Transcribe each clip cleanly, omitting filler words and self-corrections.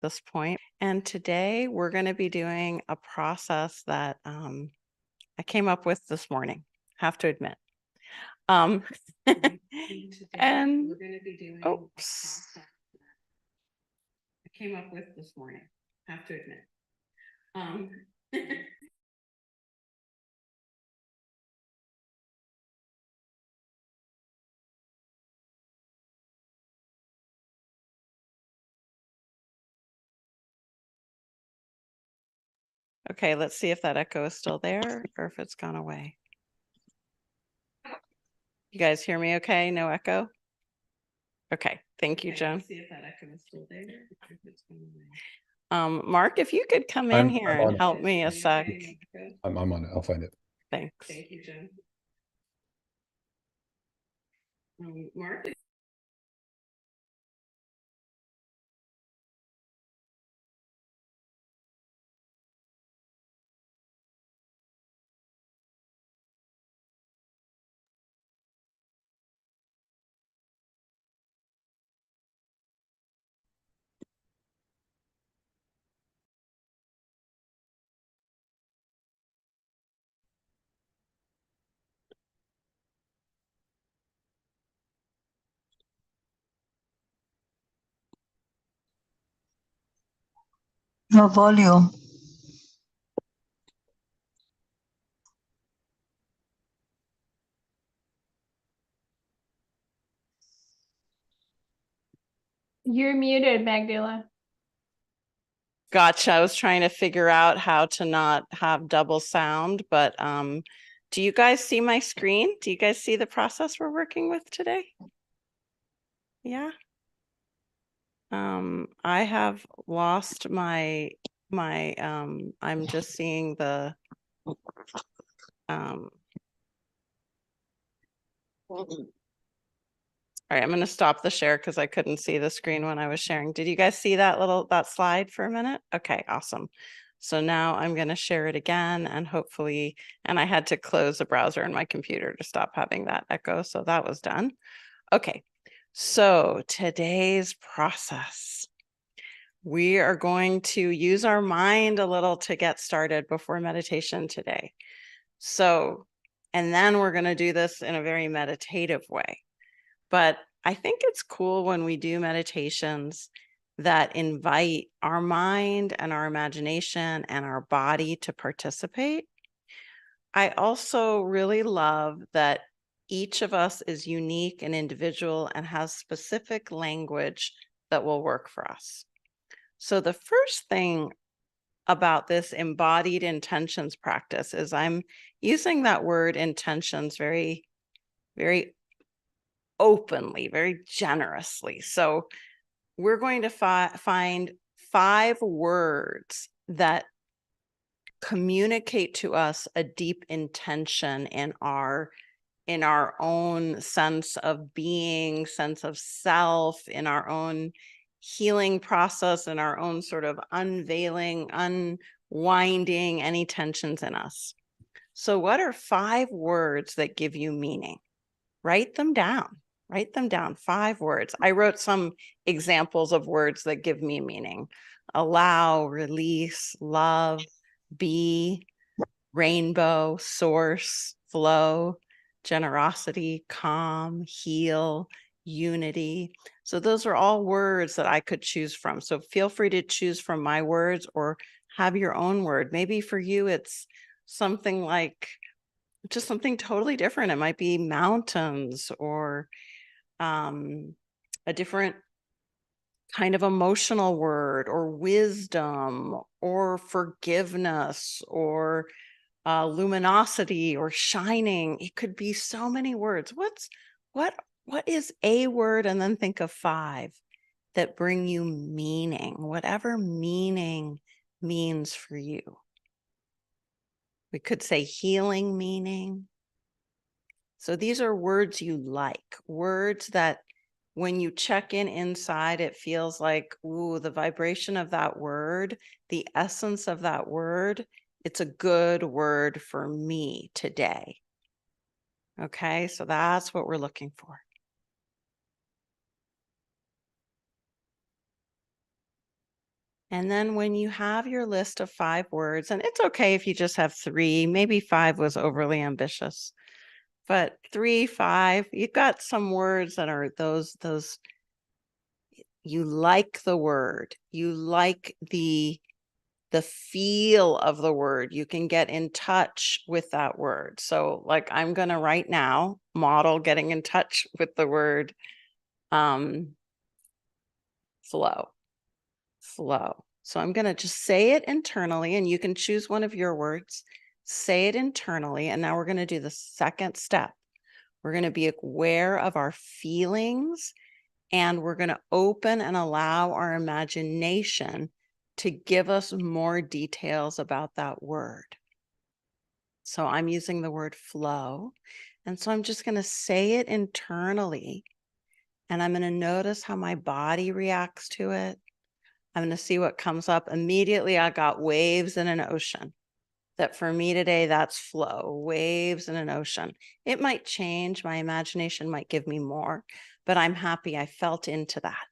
this point. And today we're going to be doing a process that I came up with this morning, have to admit. And we're going to be doing a process that I came up with this morning, have to admit. Okay, let's see if that echo is still there or if it's gone away. You guys hear me okay? No echo? Okay, thank you, Joan. See if that echo is still there. Mark, if you could come in here and help me a sec. I'm on it. I'll find it. Thanks. Thank you, Joan. Mark. No volume. You're muted, Magdala. Gotcha. I was trying to figure out how to not have double sound, but do you guys see my screen? Do you guys see the process we're working with today? Yeah. I have lost my I'm just seeing the all right, I'm going to stop the share because I couldn't see the screen when I was sharing. Did you guys see that slide for a minute? Okay, awesome. So now I'm going to share it again and hopefully, and I had to close the browser in my computer to stop having that echo. So that was done. Okay, so today's process. We are going to use our mind a little to get started before meditation today. So, and then we're going to do this in a very meditative way. But I think it's cool when we do meditations that invite our mind and our imagination and our body to participate. I also really love that each of us is unique and individual and has specific language that will work for us. So the first thing about this embodied intentions practice is I'm using that word intentions very, very openly, very generously. So we're going to find 5 words that communicate to us a deep intention in our own sense of being, sense of self, in our own healing process, in our own sort of unveiling, unwinding any tensions in us. So what are 5 words that give you meaning? Write them down. Write them down, 5 words. I wrote some examples of words that give me meaning. Allow, release, love, be, rainbow, source, flow, generosity, calm, heal, unity. So those are all words that I could choose from. So feel free to choose from my words or have your own word. Maybe for you, it's something like just something totally different. It might be mountains or a different kind of emotional word or wisdom or forgiveness or luminosity or shining. It could be so many words. What is a word? And then think of 5 that bring you meaning, whatever meaning means for you. We could say healing meaning. So these are words you like, words that when you check in inside, it feels like, ooh, the vibration of that word, the essence of that word, it's a good word for me today. Okay, so that's what we're looking for. And then when you have your list of 5 words, and it's okay if you just have 3, maybe 5 was overly ambitious, but 3, 5, you've got some words that are those you like the word, you like the feel of the word, you can get in touch with that word. So like I'm gonna right now model getting in touch with the word flow. So I'm gonna just say it internally, and you can choose one of your words, say it internally, and now we're gonna do the second step. We're gonna be aware of our feelings, and we're gonna open and allow our imagination to give us more details about that word. So I'm using the word flow. And so I'm just going to say it internally, and I'm going to notice how my body reacts to it. I'm going to see what comes up. Immediately, I got waves in an ocean. That for me today, that's flow, waves in an ocean. It might change. My imagination might give me more, but I'm happy I felt into that.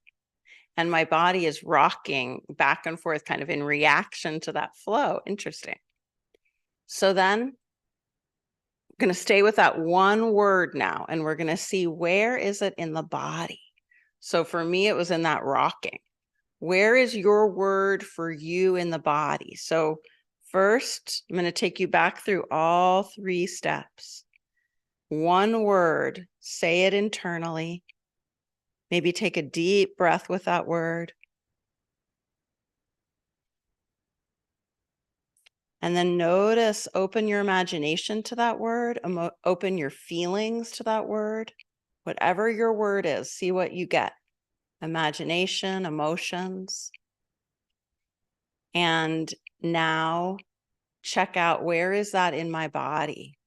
And my body is rocking back and forth kind of in reaction to that flow. Interesting. So then I'm going to stay with that one word now, and we're going to see where is it in the body. So for me, it was in that rocking. Where is your word for you in the body? So first, I'm going to take you back through all 3 steps. One word, say it internally. Maybe take a deep breath with that word. And then notice, open your imagination to that word, open your feelings to that word. Whatever your word is, see what you get. Imagination, emotions. And now check out, where is that in my body?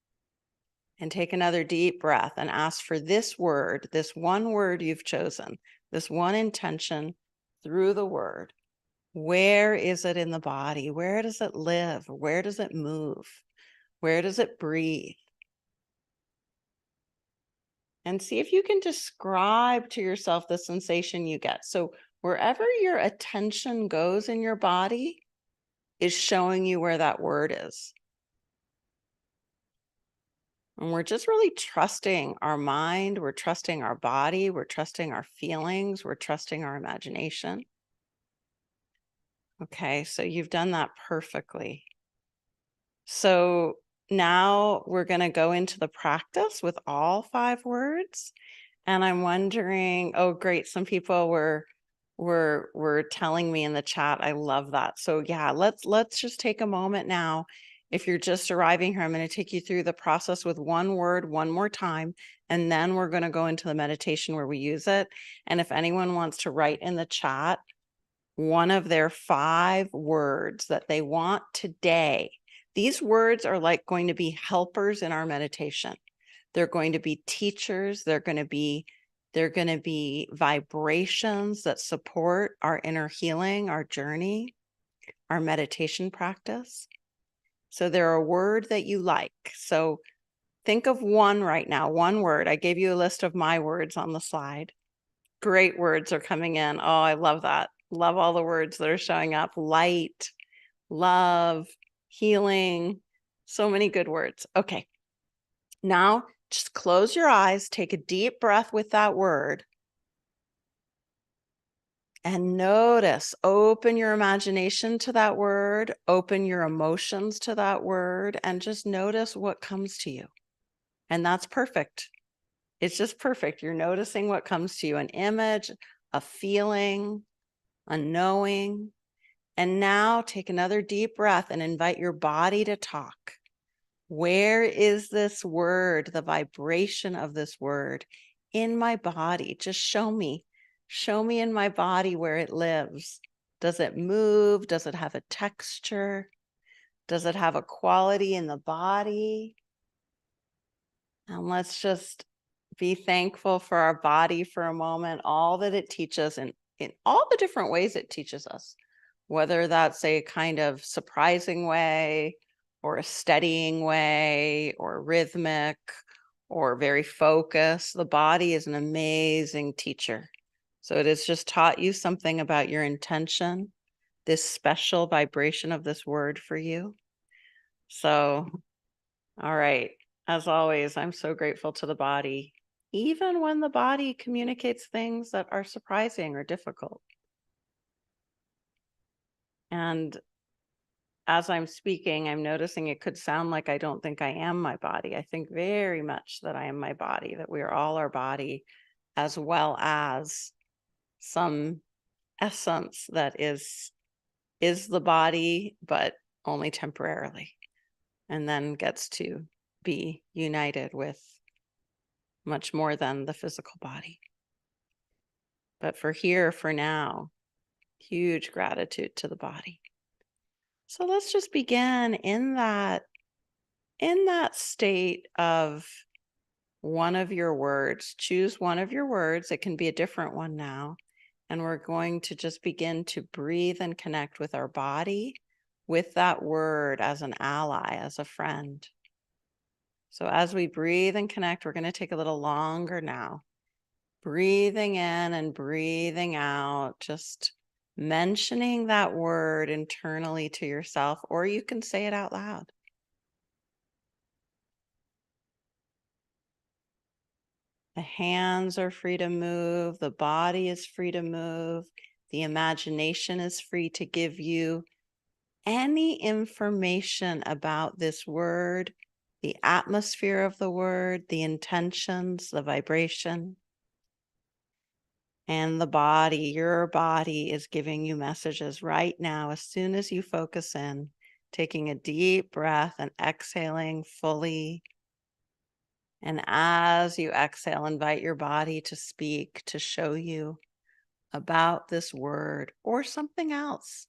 And take another deep breath and ask for this word, this one word you've chosen, this one intention through the word. Where is it in the body? Where does it live? Where does it move? Where does it breathe? And see if you can describe to yourself the sensation you get. So wherever your attention goes in your body is showing you where that word is. And we're just really trusting our mind, we're trusting our body, we're trusting our feelings, we're trusting our imagination. Okay, so you've done that perfectly. So now we're going to go into the practice with all 5 words. And I'm wondering, oh, great. Some people were telling me in the chat. I love that. So yeah, let's just take a moment now. If you're just arriving here, I'm going to take you through the process with one word one more time. And then we're going to go into the meditation where we use it. And if anyone wants to write in the chat one of their 5 words that they want today, these words are like going to be helpers in our meditation. They're going to be teachers. They're going to be vibrations that support our inner healing, our journey, our meditation practice. So they're a word that you like. So think of one right now, one word. I gave you a list of my words on the slide. Great words are coming in. Oh, I love that. Love all the words that are showing up. Light, love, healing, so many good words. Okay. Now just close your eyes, take a deep breath with that word, and notice, open your imagination to that word, open your emotions to that word, and just notice what comes to you. And that's perfect. It's just perfect. You're noticing what comes to you, an image, a feeling, a knowing. And now take another deep breath and invite your body to talk. Where is this word, the vibration of this word in my body? Just show me in my body where it lives. Does it move? Does it have a texture? Does it have a quality in the body? And let's just be thankful for our body for a moment, all that it teaches and in all the different ways it teaches us, whether that's a kind of surprising way or a steadying way or rhythmic or very focused. The body is an amazing teacher. So it has just taught you something about your intention, this special vibration of this word for you. So, all right. As always, I'm so grateful to the body, even when the body communicates things that are surprising or difficult. And as I'm speaking, I'm noticing it could sound like I don't think I am my body. I think very much that I am my body, that we are all our body, as well as some essence that is the body, but only temporarily, and then gets to be united with much more than the physical body. But for now, huge gratitude to the body. So let's just begin in that state of one of your words. Choose one of your words. It can be a different one now. And we're going to just begin to breathe and connect with our body, with that word as an ally, as a friend. So as we breathe and connect, we're going to take a little longer now. Breathing in and breathing out, just mentioning that word internally to yourself, or you can say it out loud. The hands are free to move. The body is free to move. The imagination is free to give you any information about this word, the atmosphere of the word, the intentions, the vibration. And the body, your body is giving you messages right now. As soon as you focus in, taking a deep breath and exhaling fully. And as you exhale, invite your body to speak, to show you about this word or something else,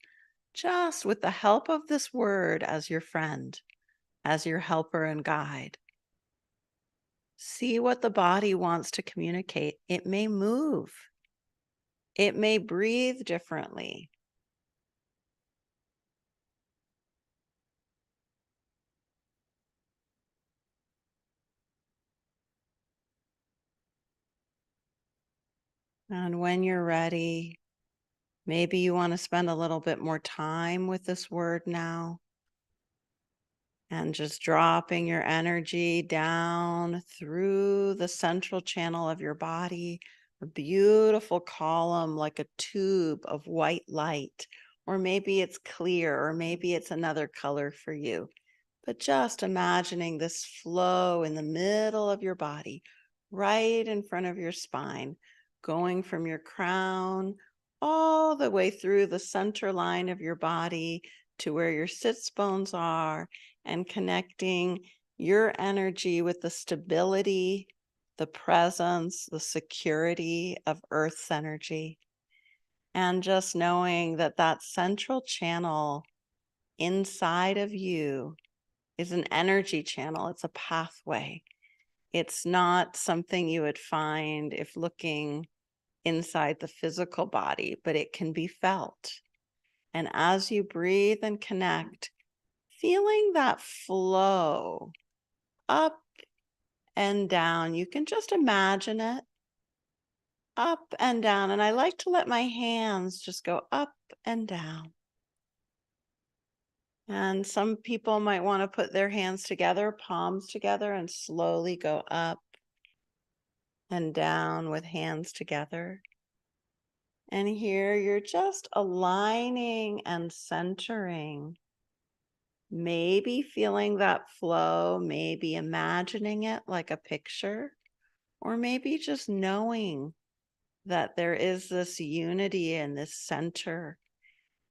just with the help of this word as your friend, as your helper and guide. See what the body wants to communicate. It may move. It may breathe differently. And when you're ready, maybe you want to spend a little bit more time with this word now. And just dropping your energy down through the central channel of your body, a beautiful column like a tube of white light, or maybe it's clear, or maybe it's another color for you. But just imagining this flow in the middle of your body, right in front of your spine, going from your crown all the way through the center line of your body to where your sits bones are, and connecting your energy with the stability, the presence, the security of Earth's energy. And just knowing that that central channel inside of you is an energy channel. It's a pathway. It's not something you would find if looking inside the physical body, but it can be felt. And as you breathe and connect, feeling that flow up and down, you can just imagine it up and down. And I like to let my hands just go up and down. And some people might want to put their hands together, palms together, and slowly go up and down with hands together. And here you're just aligning and centering, maybe feeling that flow, maybe imagining it like a picture, or maybe just knowing that there is this unity in this center,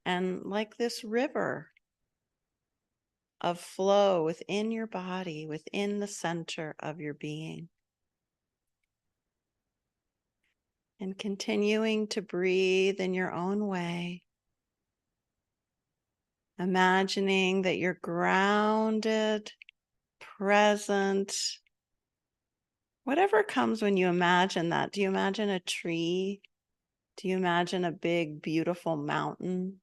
and like this river of flow within your body, within the center of your being. And continuing to breathe in your own way, imagining that you're grounded, present. Whatever comes when you imagine that. Do you imagine a tree? Do you imagine a big, beautiful mountain?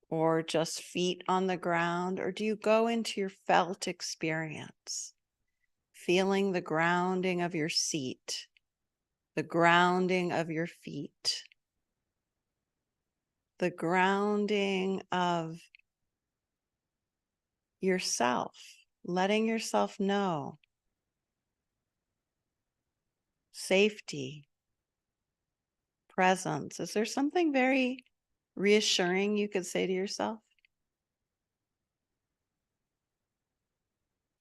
Or just feet on the ground? Or do you go into your felt experience, feeling the grounding of your seat, the grounding of your feet? the grounding of yourself, letting yourself know safety, presence. Is there something very reassuring you could say to yourself?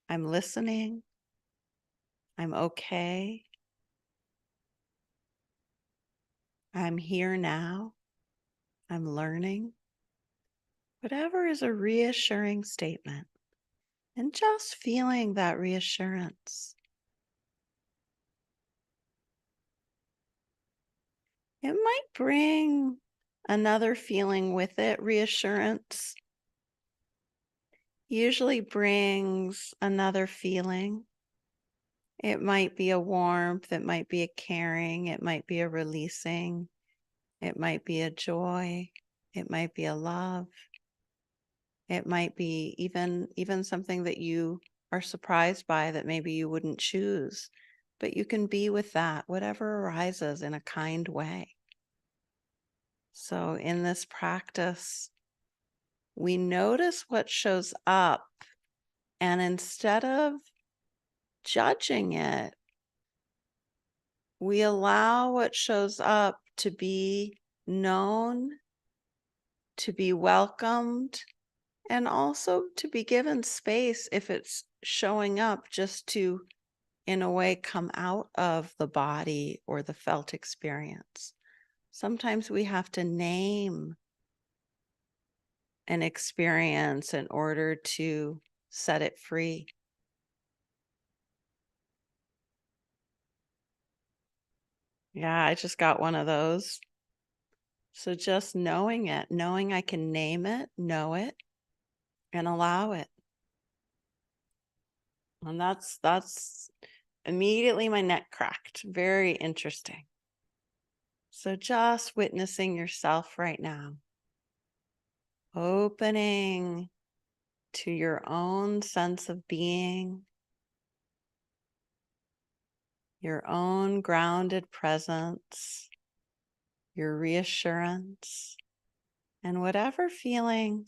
I'm listening. I'm okay. I'm here now. I'm learning. Whatever is a reassuring statement, and just feeling that reassurance. It might bring another feeling with it. Reassurance usually brings another feeling. It might be a warmth, it might be a caring, it might be a releasing, it might be a joy, it might be a love. It might be even something that you are surprised by that maybe you wouldn't choose, but you can be with that, whatever arises, in a kind way. So in this practice, we notice what shows up, and instead of judging it, we allow what shows up to be known, to be welcomed, and also to be given space if it's showing up, just to, in a way, come out of the body or the felt experience. Sometimes we have to name an experience in order to set it free. Yeah, I just got one of those. So just knowing it, knowing I can name it, know it, and allow it. And that's immediately my neck cracked. Very interesting. So just witnessing yourself right now, opening to your own sense of being, your own grounded presence, your reassurance, and whatever feeling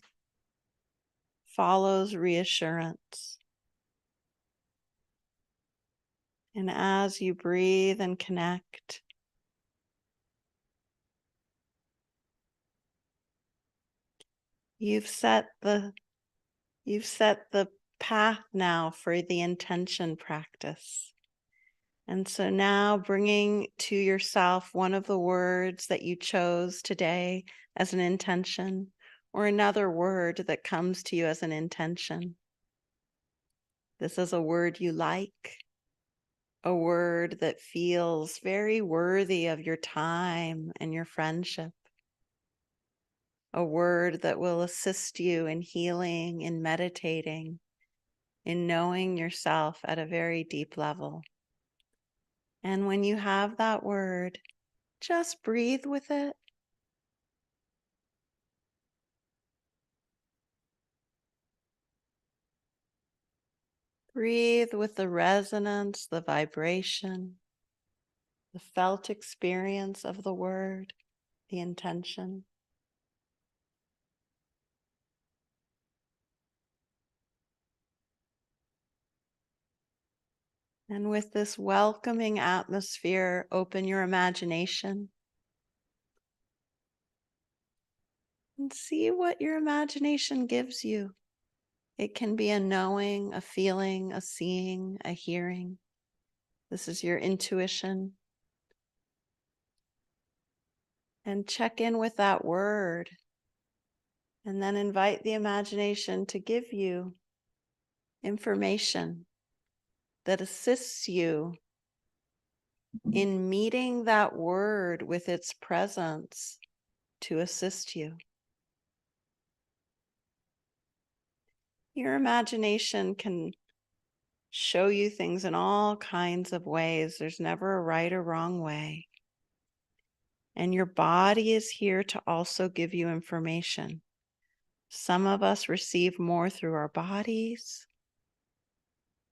follows reassurance. And as you breathe and connect, you've set the path now for the intention practice. And so now bringing to yourself one of the words that you chose today as an intention, or another word that comes to you as an intention. This is a word you like, a word that feels very worthy of your time and your friendship, a word that will assist you in healing, in meditating, in knowing yourself at a very deep level. And when you have that word, just breathe with it. Breathe with the resonance, the vibration, the felt experience of the word, the intention. And with this welcoming atmosphere, open your imagination and see what your imagination gives you. It can be a knowing, a feeling, a seeing, a hearing. This is your intuition. And check in with that word. And then invite the imagination to give you information that assists you in meeting that word with its presence to assist you. Your imagination can show you things in all kinds of ways. There's never a right or wrong way. And your body is here to also give you information. Some of us receive more through our bodies.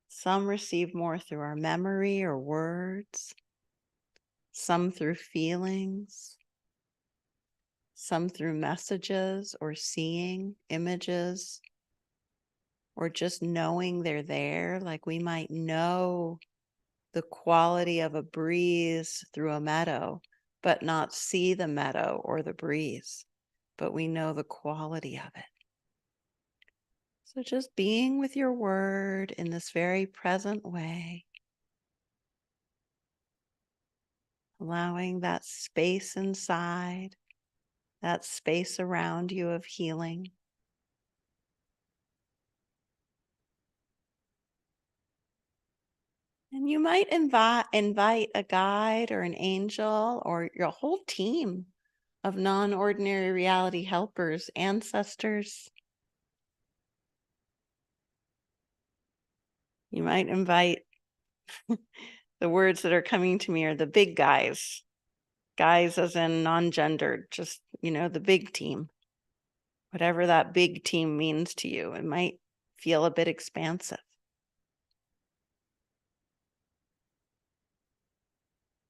Some receive more through our memory or words. Some through feelings. some through messages or seeing images, or just knowing they're there. Like we might know the quality of a breeze through a meadow, but not see the meadow or the breeze, but we know the quality of it. So just being with your word in this very present way, allowing that space inside, that space around you of healing. And you might invite a guide or an angel or your whole team of non-ordinary reality helpers, ancestors. You might invite, the words that are coming to me are the big guys, guys as in non-gendered, just, the big team. Whatever that big team means to you, it might feel a bit expansive.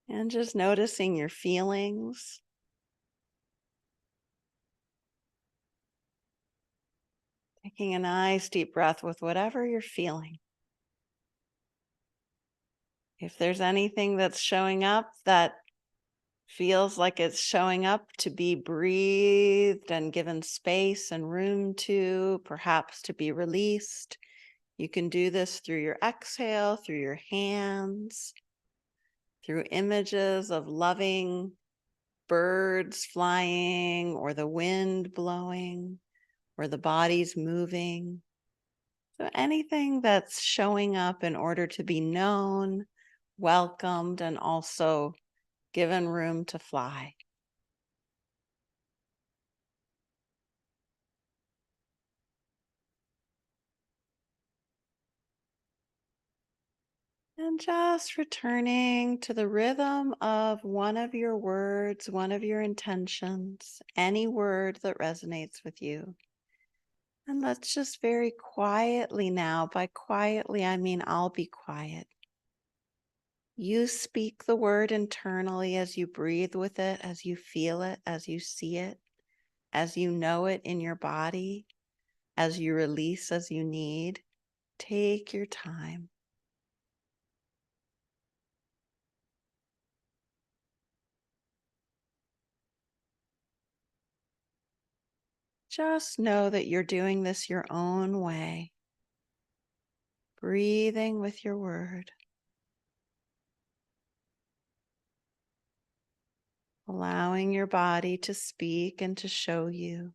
And just noticing your feelings. Taking a nice deep breath with whatever you're feeling. If there's anything that's showing up that feels like it's showing up to be breathed and given space and room to, perhaps to be released, you can do this through your exhale, through your hands, through images of loving birds flying or the wind blowing or the bodies moving. So anything that's showing up in order to be known, welcomed, and also given room to fly. And just returning to the rhythm of one of your words, one of your intentions, any word that resonates with you. And let's just very quietly now, by quietly, I mean I'll be quiet. You speak the word internally as you breathe with it, as you feel it, as you see it, as you know it in your body, as you release as you need. Take your time. Just know that you're doing this your own way, breathing with your word, allowing your body to speak and to show you.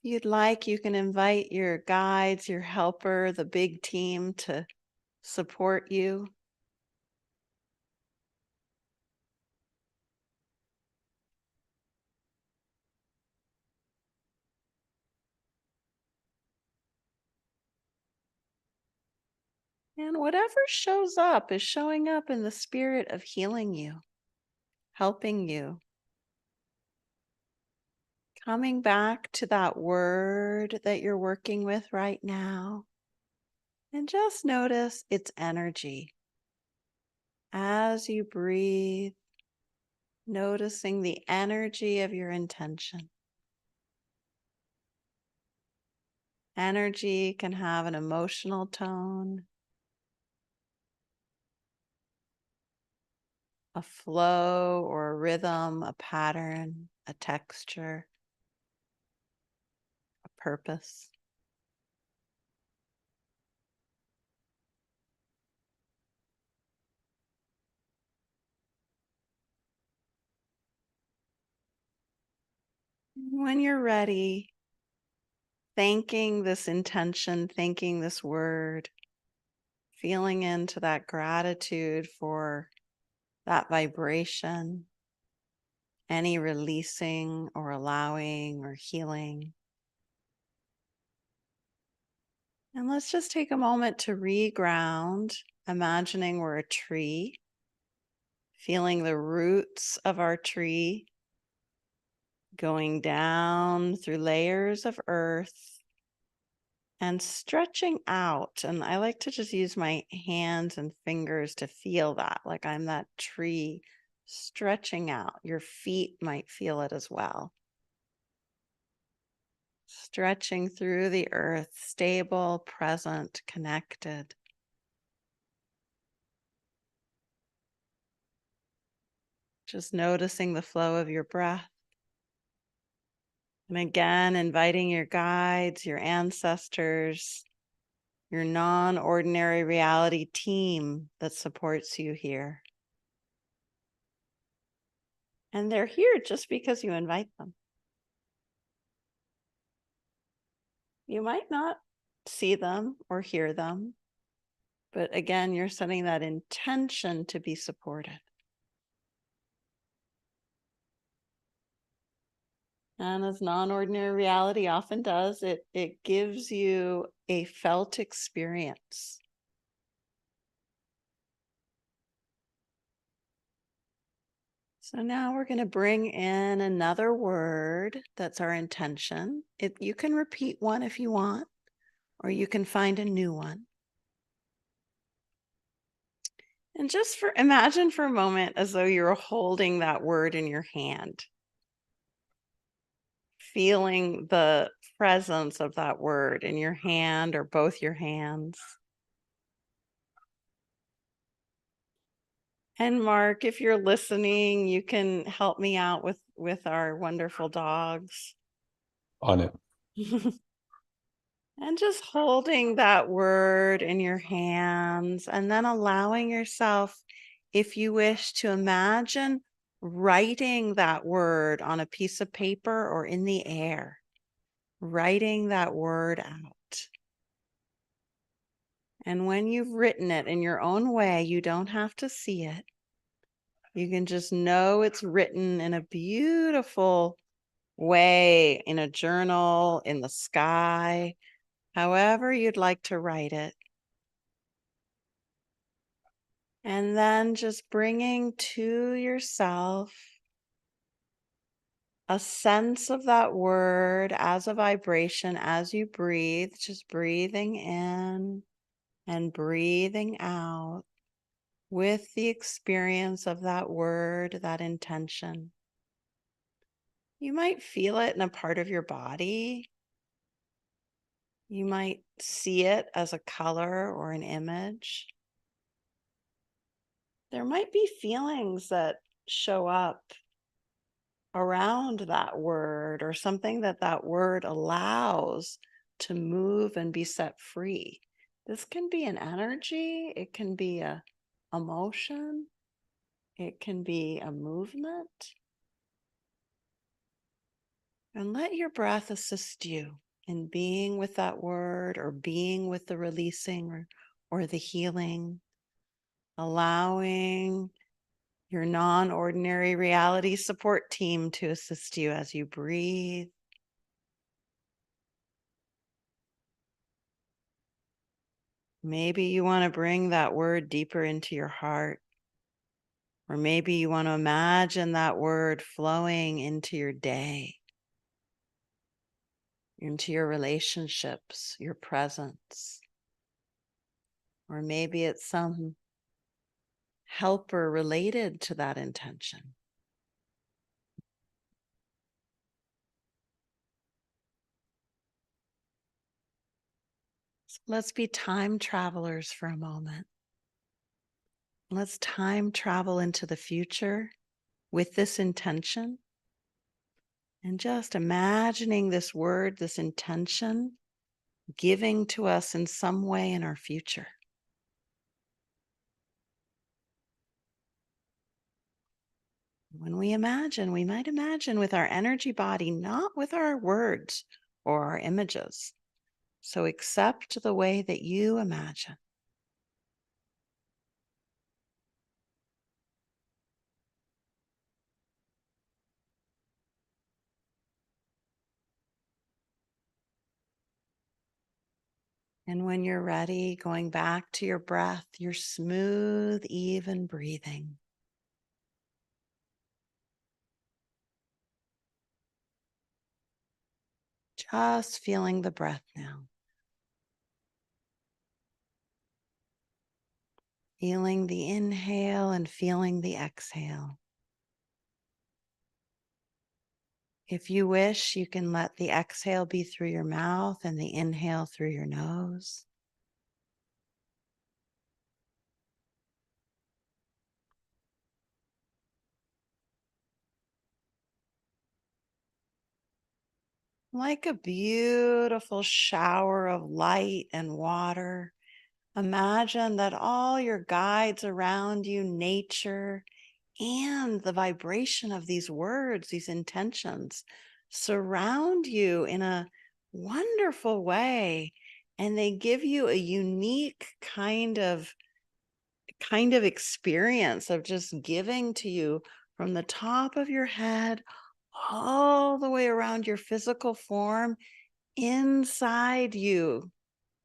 If you'd like, you can invite your guides, your helper, the big team to support you. And whatever shows up is showing up in the spirit of healing you, helping you. Coming back to that word that you're working with right now. And just notice its energy. As you breathe, noticing the energy of your intention. Energy can have an emotional tone, a flow or a rhythm, a pattern, a texture, a purpose. When you're ready, thanking this intention, thanking this word, feeling into that gratitude for that vibration, any releasing or allowing or healing. And let's just take a moment to reground, imagining we're a tree, feeling the roots of our tree going down through layers of earth and stretching out. And I like to just use my hands and fingers to feel that, like I'm that tree stretching out. Your feet might feel it as well. Stretching through the earth, stable, present, connected. Just noticing the flow of your breath. And again, inviting your guides, your ancestors, your non-ordinary reality team that supports you here. And they're here just because you invite them. You might not see them or hear them, but again, you're setting that intention to be supported. And as non-ordinary reality often does, it gives you a felt experience. So now we're going to bring in another word that's our intention. You can repeat one if you want, or you can find a new one. And just imagine for a moment as though you're holding that word in your hand, feeling the presence of that word in your hand or both your hands. And Mark, if you're listening, you can help me out with our wonderful dogs. On it. And just holding that word in your hands and then allowing yourself, if you wish, to imagine writing that word on a piece of paper or in the air, writing that word out. And when you've written it in your own way, you don't have to see it. You can just know it's written in a beautiful way, in a journal, in the sky, however you'd like to write it. And then just bringing to yourself a sense of that word as a vibration as you breathe, just breathing in and breathing out with the experience of that word, that intention. You might feel it in a part of your body. You might see it as a color or an image. There might be feelings that show up around that word or something that word allows to move and be set free. This can be an energy, it can be a emotion, it can be a movement. And let your breath assist you in being with that word or being with the releasing or the healing, allowing your non-ordinary reality support team to assist you as you breathe. Maybe you want to bring that word deeper into your heart, or maybe you want to imagine that word flowing into your day, into your relationships, your presence, or maybe it's some helper related to that intention. So let's be time travelers for a moment. Let's time travel into the future with this intention and just imagining this word, this intention, giving to us in some way in our future. When we imagine, we might imagine with our energy body, not with our words or our images. So accept the way that you imagine. And when you're ready, going back to your breath, your smooth, even breathing. Just feeling the breath now. Feeling the inhale and feeling the exhale. If you wish, you can let the exhale be through your mouth and the inhale through your nose. Like a beautiful shower of light and water, imagine that all your guides around you, nature, and the vibration of these words, these intentions, surround you in a wonderful way. And they give you a unique kind of experience of just giving to you from the top of your head all the way around your physical form, inside you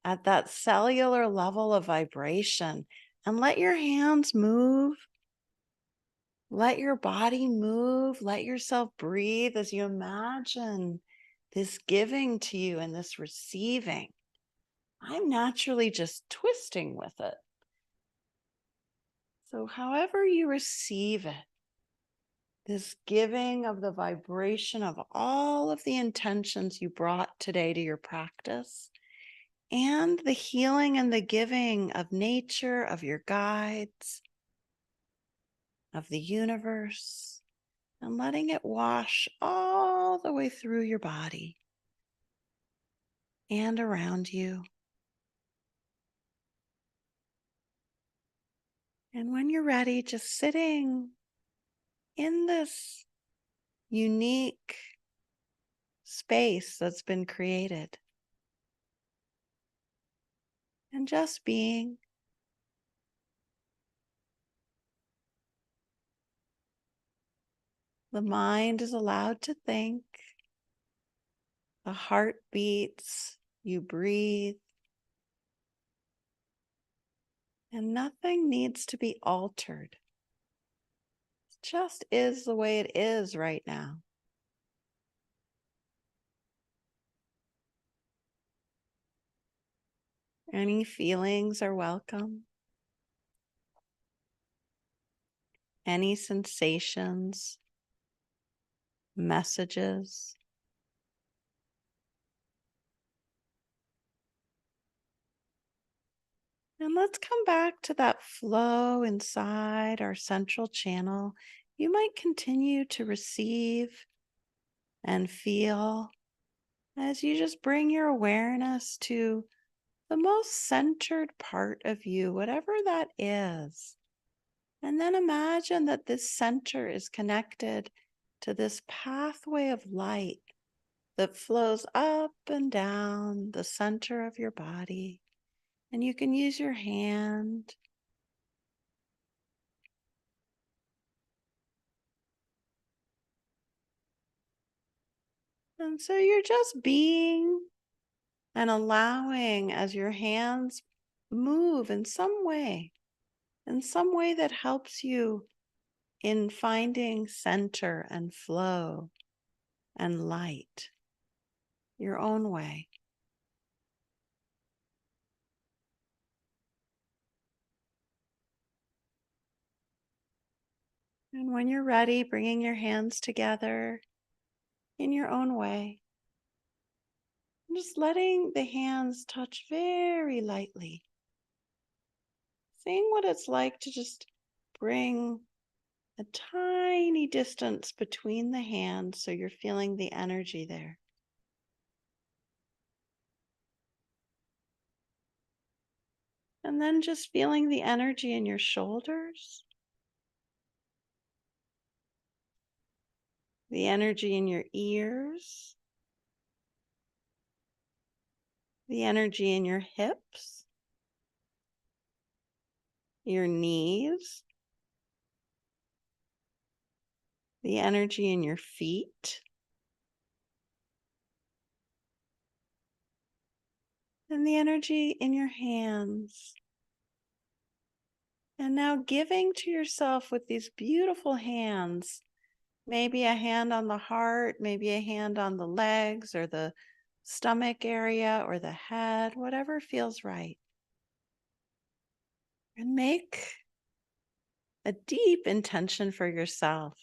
at that cellular level of vibration. And let your hands move. Let your body move. Let yourself breathe as you imagine this giving to you and this receiving. I'm naturally just twisting with it. So, however you receive it, this giving of the vibration of all of the intentions you brought today to your practice, and the healing and the giving of nature, of your guides, of the universe, and letting it wash all the way through your body and around you. And when you're ready, just sitting in this unique space that's been created and just being. The mind is allowed to think. The heart beats, you breathe. And nothing needs to be altered. It just is the way it is right now. Any feelings are welcome. Any sensations, messages. And let's come back to that flow inside our central channel. You might continue to receive and feel as you just bring your awareness to the most centered part of you, whatever that is. And then imagine that this center is connected to this pathway of light that flows up and down the center of your body. And you can use your hand. And so you're just being and allowing as your hands move in some way that helps you in finding center and flow and light your own way. And when you're ready, bringing your hands together in your own way, and just letting the hands touch very lightly. Seeing what it's like to just bring a tiny distance between the hands so you're feeling the energy there. And then just feeling the energy in your shoulders, the energy in your ears, the energy in your hips, your knees, the energy in your feet, and the energy in your hands. And now giving to yourself with these beautiful hands, maybe a hand on the heart, maybe a hand on the legs or the stomach area or the head, whatever feels right. And make a deep intention for yourself.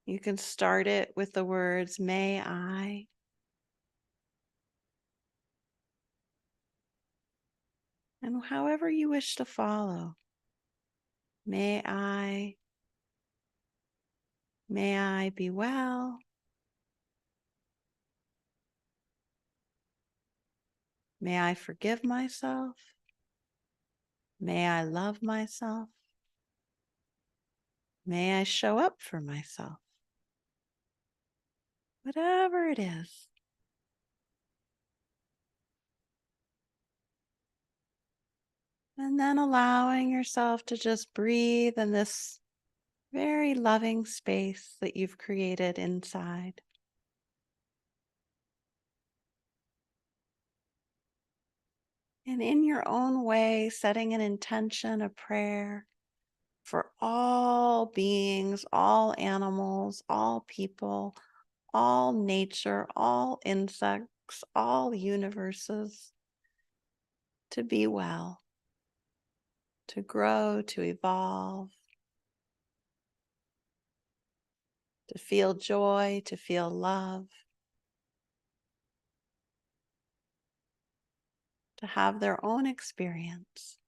You can start it with the words, may I. And however you wish to follow. May I be well. May I forgive myself. May I love myself. May I show up for myself. Whatever it is. And then allowing yourself to just breathe in this very loving space that you've created inside. And in your own way, setting an intention, a prayer for all beings, all animals, all people, all nature, all insects, all universes to be well, to grow, to evolve, to feel joy, to feel love, to have their own experience.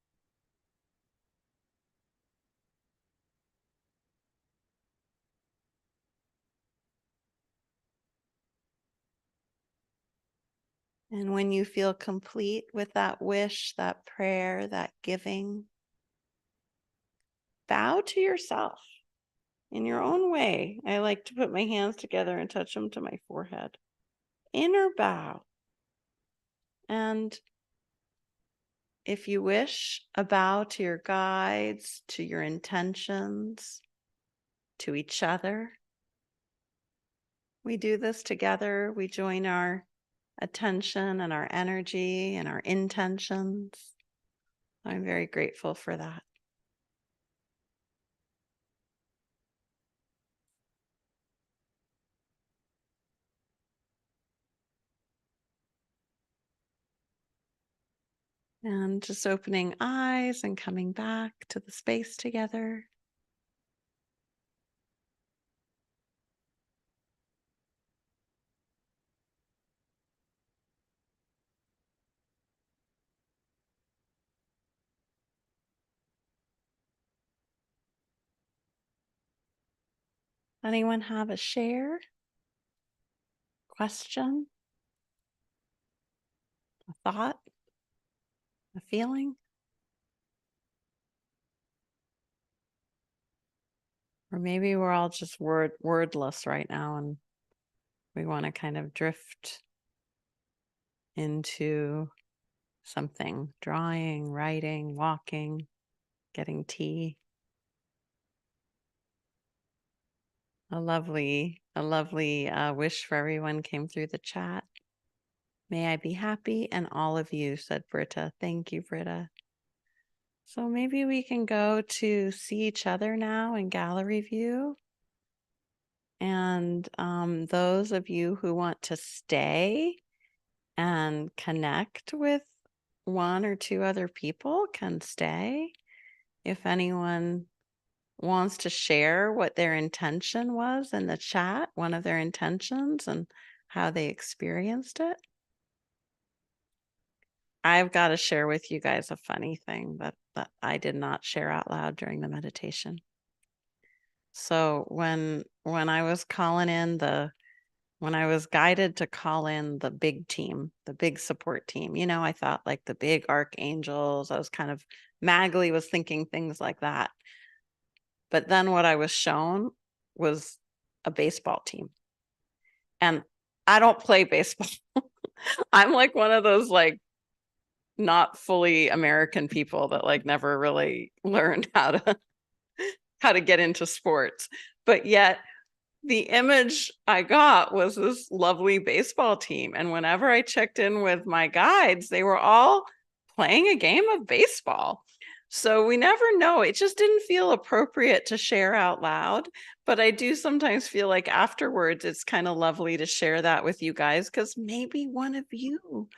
And when you feel complete with that wish, that prayer, that giving, bow to yourself in your own way. I like to put my hands together and touch them to my forehead. Inner bow. And if you wish, a bow to your guides, to your intentions, to each other. We do this together. We join our attention and our energy and our intentions. I'm very grateful for that. And just opening eyes and coming back to the space together. Anyone have a share? Question? A thought? A feeling? Or maybe we're all just wordless right now and we want to kind of drift into something, drawing, writing, walking, getting tea. A lovely wish for everyone came through the chat. May I be happy, and all of you, said Britta. Thank you, Britta. So maybe we can go to see each other now in gallery view. And those of you who want to stay and connect with one or two other people can stay. If anyone wants to share what their intention was in the chat, one of their intentions and how they experienced it. I've got to share with you guys a funny thing that I did not share out loud during the meditation. So when I was when I was guided to call in the big team, the big support team, I thought like the big archangels. I was kind of Magley was thinking things like that. But then what I was shown was a baseball team. And I don't play baseball. I'm like one of those like not fully American people that like never really learned how to get into sports. But yet the image I got was this lovely baseball team. And whenever I checked in with my guides, they were all playing a game of baseball. So we never know. It just didn't feel appropriate to share out loud. But I do sometimes feel like afterwards, it's kind of lovely to share that with you guys, because maybe one of you,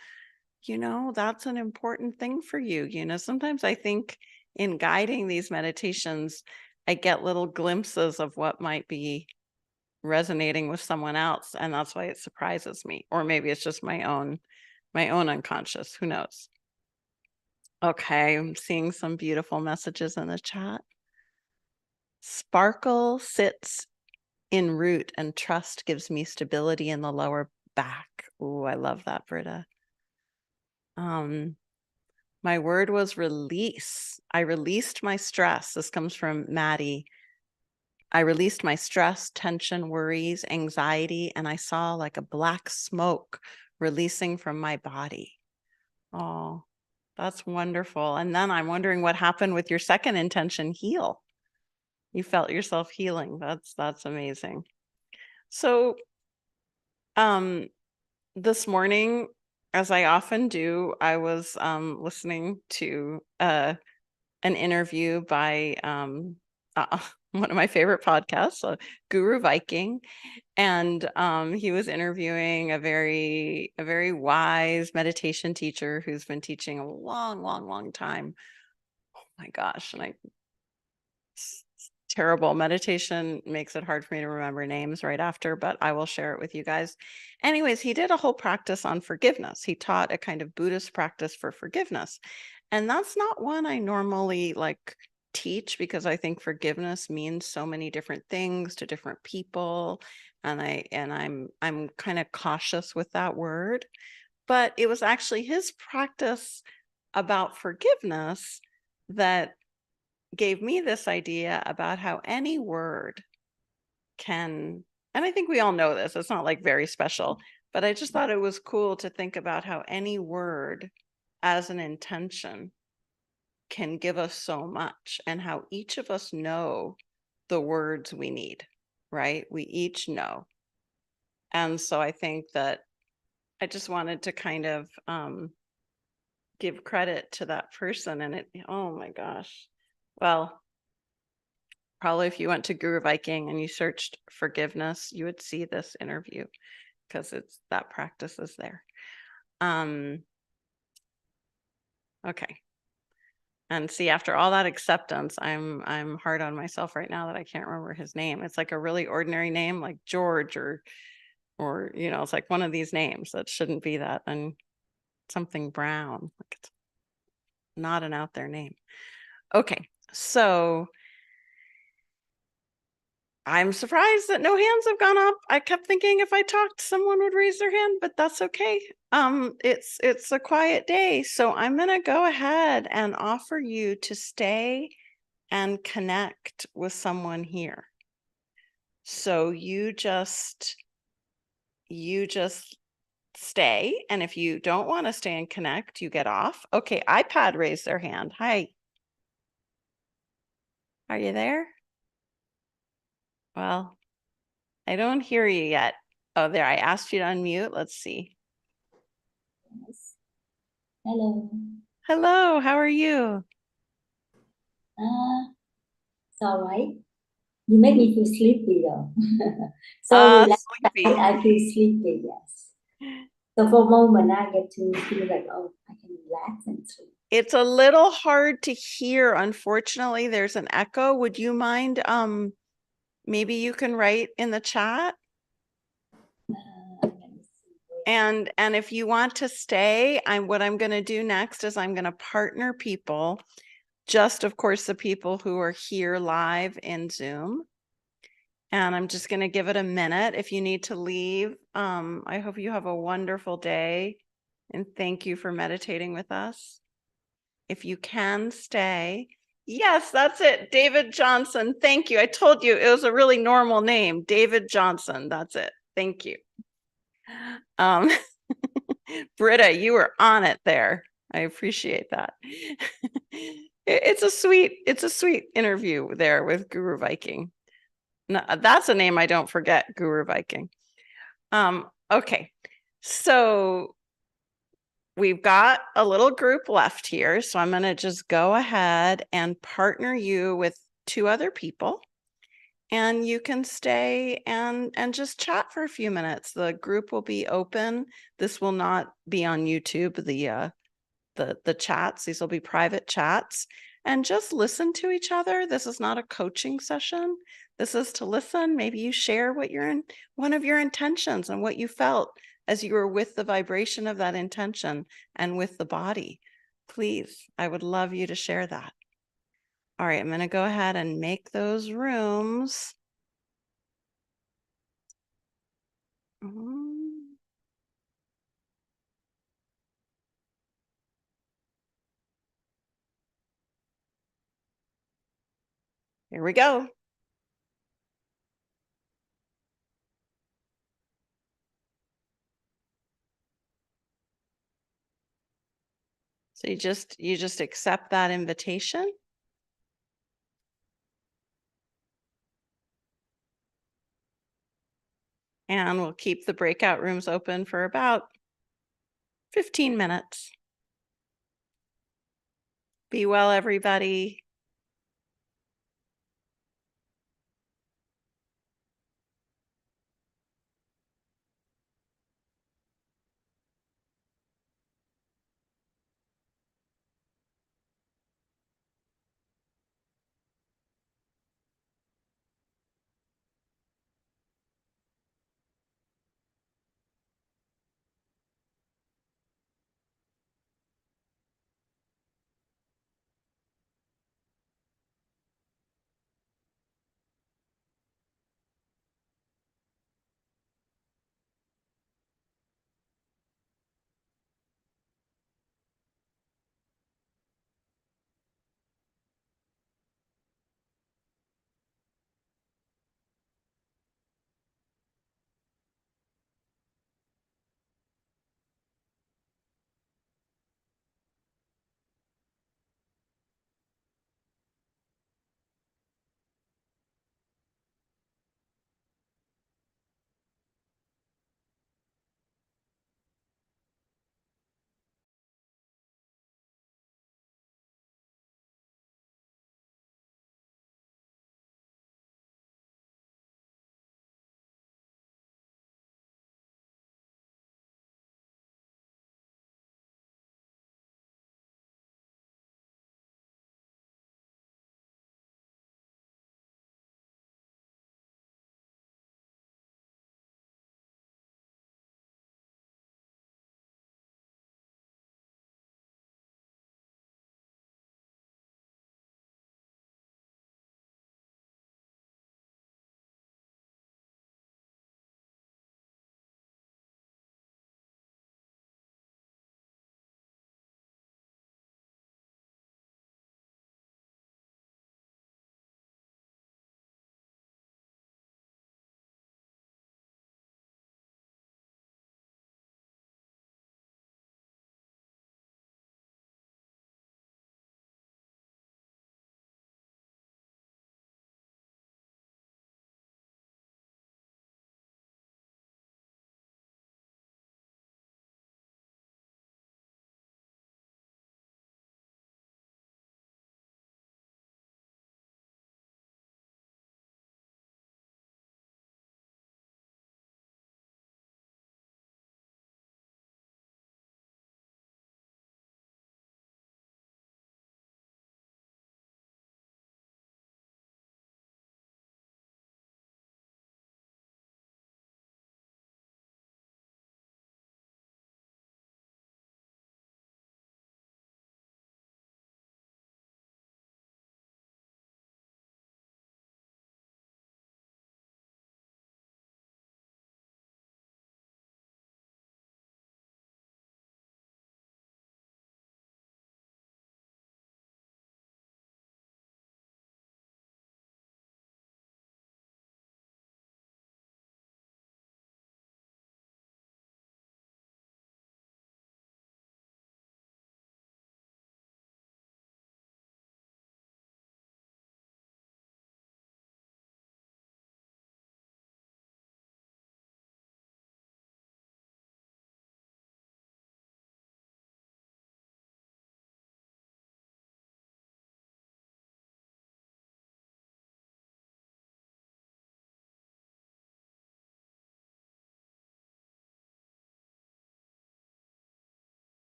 that's an important thing for you. Sometimes I think in guiding these meditations, I get little glimpses of what might be resonating with someone else. And that's why it surprises me. Or maybe it's just my own unconscious. Who knows? Okay, I'm seeing some beautiful messages in the chat. Sparkle sits in root and trust gives me stability in the lower back. Ooh, I love that, Britta. My word was release. I released my stress. This comes from Maddie. I released my stress, tension, worries, anxiety, and I saw like a black smoke releasing from my body. Oh, that's wonderful. And then I'm wondering what happened with your second intention, heal. You felt yourself healing. That's amazing. So, this morning, as I often do, I was listening to an interview by one of my favorite podcasts, Guru Viking, and he was interviewing a very wise meditation teacher who's been teaching a long time. Oh my gosh, and it's terrible. Meditation makes it hard for me to remember names right after, but I will share it with you guys. Anyways, he did a whole practice on forgiveness. He taught a kind of Buddhist practice for forgiveness. And that's not one I normally teach, because I think forgiveness means so many different things to different people. And I'm kind of cautious with that word. But it was actually his practice about forgiveness that gave me this idea about how any word can, and I think we all know this, it's not very special, but I just thought it was cool to think about how any word as an intention can give us so much, and how each of us know the words we need, right? We each know. And so I think that I just wanted to kind of give credit to that person. And oh my gosh. Well, probably if you went to Guru Viking and you searched forgiveness, you would see this interview, because that practice is there. Okay. And see, after all that acceptance, I'm hard on myself right now that I can't remember his name. It's like a really ordinary name, like George or it's like one of these names that shouldn't be that, and something Brown. Like, it's not an out there name. Okay, so I'm surprised that no hands have gone up. I kept thinking if I talked, someone would raise their hand, but that's okay. It's a quiet day, so I'm gonna go ahead and offer you to stay and connect with someone here. So you just stay, and if you don't want to stay and connect, you get off. Okay, iPad raised their hand. Hi. Are you there? Well, I don't hear you yet. Oh, there, I asked you to unmute. Let's see. Yes. Hello. Hello, how are you? It's all right. You make me feel sleepy though. So relaxed, Sleepy. I feel sleepy, yes. So for a moment I get to feel like, oh, I can relax and sleep. It's a little hard to hear. Unfortunately, there's an echo. Would you mind, maybe you can write in the chat? Let me see. And if you want to stay, what I'm going to do next is I'm going to partner people, just of course the people who are here live in Zoom. And I'm just going to give it a minute. If you need to leave, I hope you have a wonderful day, and thank you for meditating with us. If you can stay. Yes, that's it. David Johnson. Thank you. I told you it was a really normal name. David Johnson. That's it. Thank you. Britta, you were on it there. I appreciate that. It's a sweet interview there with Guru Viking. No, that's a name I don't forget, Guru Viking. Okay. So we've got a little group left here, so I'm going to just go ahead and partner you with 2 other people. And you can stay and just chat for a few minutes. The group will be open. This will not be on YouTube, the chats. These will be private chats. And just listen to each other. This is not a coaching session. This is to listen. Maybe you share what one of your intentions and what you felt as you were with the vibration of that intention and with the body. Please, I would love you to share that. All right, I'm going to go ahead and make those rooms. Mm. Here we go. So you just accept that invitation. And we'll keep the breakout rooms open for about 15 minutes. Be well, everybody.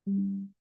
Mm.